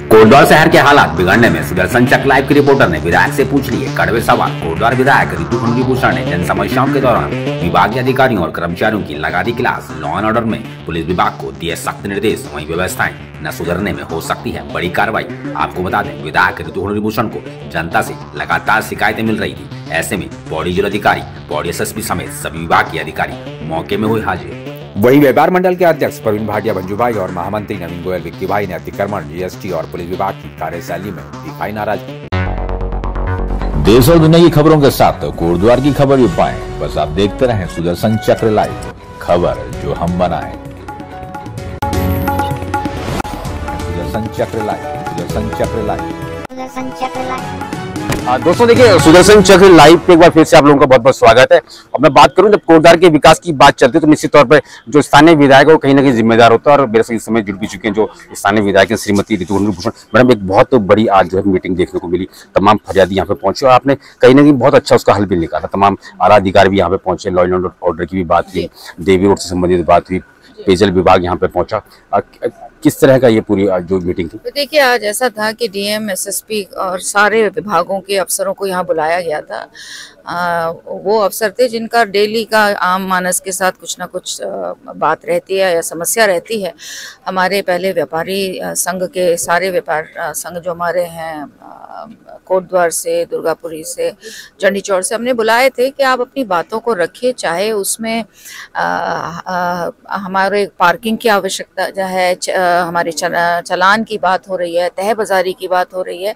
कोटद्वार शहर के हालात बिगड़ने में सुदर्शन चक लाइव के रिपोर्टर ने विधायक से पूछ लिए कड़वे सवाल। कोटद्वार विधायक ऋतु खंडीभूषण ने जन समस्याओं के दौरान विभागीय अधिकारियों और कर्मचारियों की लगा दी क्लास। लॉ एंड ऑर्डर में पुलिस विभाग को दिए सख्त निर्देश, वहीं व्यवस्थाएं न सुधरने में हो सकती है बड़ी कार्रवाई। आपको बता दें, विधायक ऋतु खंडीभूषण को जनता से लगातार शिकायतें मिल रही थी। ऐसे में पौड़ी जिलाधिकारी, पौड़ी एसएसपी समेत सभी विभाग के अधिकारी मौके में हुए हाजिर। वहीं व्यापार मंडल के अध्यक्ष प्रवीण भाटिया मंजू भाई और महामंत्री नवीन गोयल विक्की भाई ने अतिक्रमण, जीएसटी और पुलिस विभाग की कार्यशैली में दिखाई नाराजगी। देश और दुनिया की खबरों के साथ कोटद्वार की खबर भी पाएं, बस आप देखते रहें सुदर्शन चक्र लाइव, खबर जो हम बनाएं। सुदर्शन चक्र लाइव, सुदर्शन चक्र लाइव, सुदर्शन चक्र लाइव। दोस्तों देखिए, सुदर्शन चक्र लाइव पे एक बार फिर से आप लोगों का बहुत बहुत स्वागत है। अब मैं बात करूं, जब कोटद्वार के विकास की बात चलती है तो निश्चित तौर पर जो स्थानीय विधायक है वो कहीं ना कहीं जिम्मेदार होता है। और मेरे से इस समय जुड़ भी चुके हैं जो स्थानीय विधायक हैं, श्रीमती ऋतु खंडीभूषण मैडम। एक बहुत बड़ी आज जो है मीटिंग देखने को मिली, तमाम फरियादी यहाँ पे पहुंचे और आपने कहीं ना कहीं बहुत अच्छा उसका हल भी निकाला। तमाम आला अधिकारी भी यहाँ पे पहुंचे, लॉ एंड ऑर्डर की भी बात की, देवी रोड से संबंधित बात हुई, पेयजल विभाग यहाँ पे पहुंचा। किस तरह का ये पूरी जो मीटिंग थी? तो देखिए, आज ऐसा था कि डीएम, एसएसपी और सारे विभागों के अफसरों को यहाँ बुलाया गया था। वो अफसर थे जिनका डेली का आम मानस के साथ कुछ ना कुछ बात रहती है या समस्या रहती है। हमारे पहले व्यापारी संघ के सारे व्यापार संघ जो हमारे हैं, कोटद्वार से, दुर्गापुरी से, चंडीचौर से, हमने बुलाए थे कि आप अपनी बातों को रखिए। चाहे उसमें हमारे पार्किंग की आवश्यकता जो है, हमारे चलान की बात हो रही है, तह बाजारी की बात हो रही है,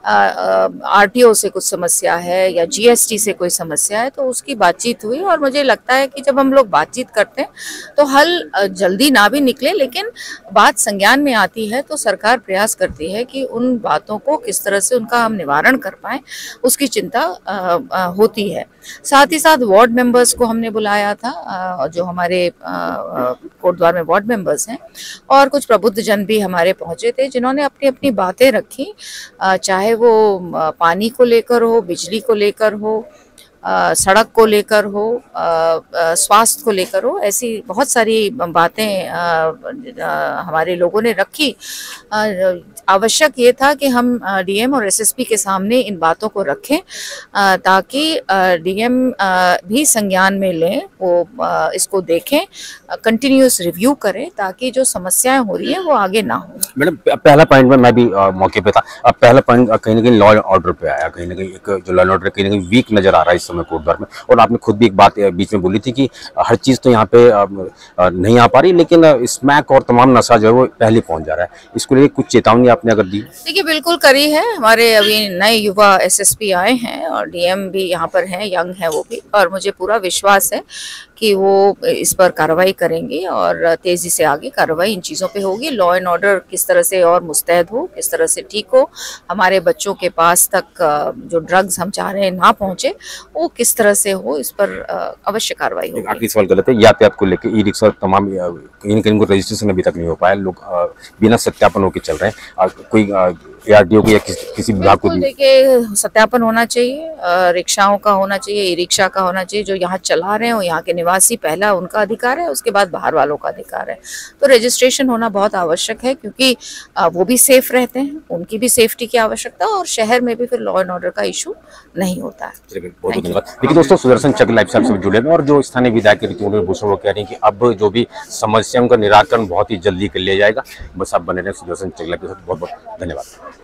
आरटीओ से कुछ समस्या है या जीएसटी से कोई समस्या है, तो उसकी बातचीत हुई। और मुझे लगता है कि जब हम लोग बातचीत करते हैं तो हल जल्दी ना भी निकले, लेकिन बात संज्ञान में आती है तो सरकार प्रयास करती है कि उन बातों को किस तरह से उनका हम निवारण कर पाएं, उसकी चिंता होती है। साथ ही साथ वार्ड मेंबर्स को हमने बुलाया था, जो हमारे कोटद्वार में वार्ड मेंबर्स हैं, और कुछ प्रबुद्ध जन भी हमारे पहुंचे थे जिन्होंने अपनी अपनी बातें रखी, चाहे वो पानी को लेकर हो, बिजली को लेकर हो, सड़क को लेकर हो, स्वास्थ्य को लेकर हो। ऐसी बहुत सारी बातें हमारे लोगों ने रखी। आवश्यक ये था कि हम डीएम और एसएसपी के सामने इन बातों को रखें, ताकि डीएम भी संज्ञान में लें, वो इसको देखें, कंटिन्यूस रिव्यू करें, ताकि जो समस्याएं हो रही हैं वो आगे ना हो। मैडम, पहला पॉइंट में मैं भी मौके पे था। अब पहला पॉइंट कहीं ना कहीं लॉ एंड ऑर्डर पे आया, कहीं ना कहीं एक जो लॉ एंड ऑर्डर कहीं ना कहीं वीक नजर आ रहा है इस समय कोटद्वार में। और आपने खुद भी एक बात बीच में बोली थी कि हर चीज तो यहाँ पे नहीं आ पा रही, लेकिन स्मैक और तमाम नशा जो है वो पहले पहुंच जा रहा है। इसको लेकर कुछ चेतावनी आपने अगर दी? देखिए, बिल्कुल करी है। हमारे अभी नए युवा एसएसपी आए हैं और डीएम भी यहाँ पर हैं, यंग है वो भी, और मुझे पूरा विश्वास है कि वो इस पर कार्रवाई करेंगे और तेजी से आगे कार्रवाई इन चीज़ों पे होगी। लॉ एंड ऑर्डर किस तरह से और मुस्तैद हो, किस तरह से ठीक हो, हमारे बच्चों के पास तक जो ड्रग्स हम चाह रहे हैं ना पहुंचे, वो किस तरह से हो, इस पर अवश्य कार्रवाई होगी। आखिरी सवाल गलत है, यातायात को लेकर ई रिक्शा तमाम कहीं कहीं को रजिस्ट्रेशन अभी तक नहीं हो पाया, लोग बिना सत्यापन होकर चल रहे हैं। कोई आरटीओ को या किसी विभाग को? देखिए, सत्यापन होना चाहिए, रिक्शाओं का होना चाहिए, ई रिक्शा का होना चाहिए। जो यहाँ चला रहे हैं वो यहाँ के निवासी, पहला उनका अधिकार है, उसके बाद बाहर वालों का अधिकार है। तो रजिस्ट्रेशन होना बहुत आवश्यक है, क्योंकि वो भी सेफ रहते हैं, उनकी भी सेफ्टी की आवश्यकता, और शहर में भी फिर लॉ एंड ऑर्डर का इशू नहीं होता है। बहुत बहुत धन्यवाद। देखिए दोस्तों, सुदर्शन चक्र लाइव से जुड़े हैं और जो स्थानीय विधायक ऋतु खंडीभूषण वो कह रहे हैं कि अब जो भी समस्याओं का निराकरण बहुत ही जल्दी कर लिया जाएगा। बस आप बने रहें सुदर्शन चक्र लाइव के साथ। बहुत बहुत धन्यवाद।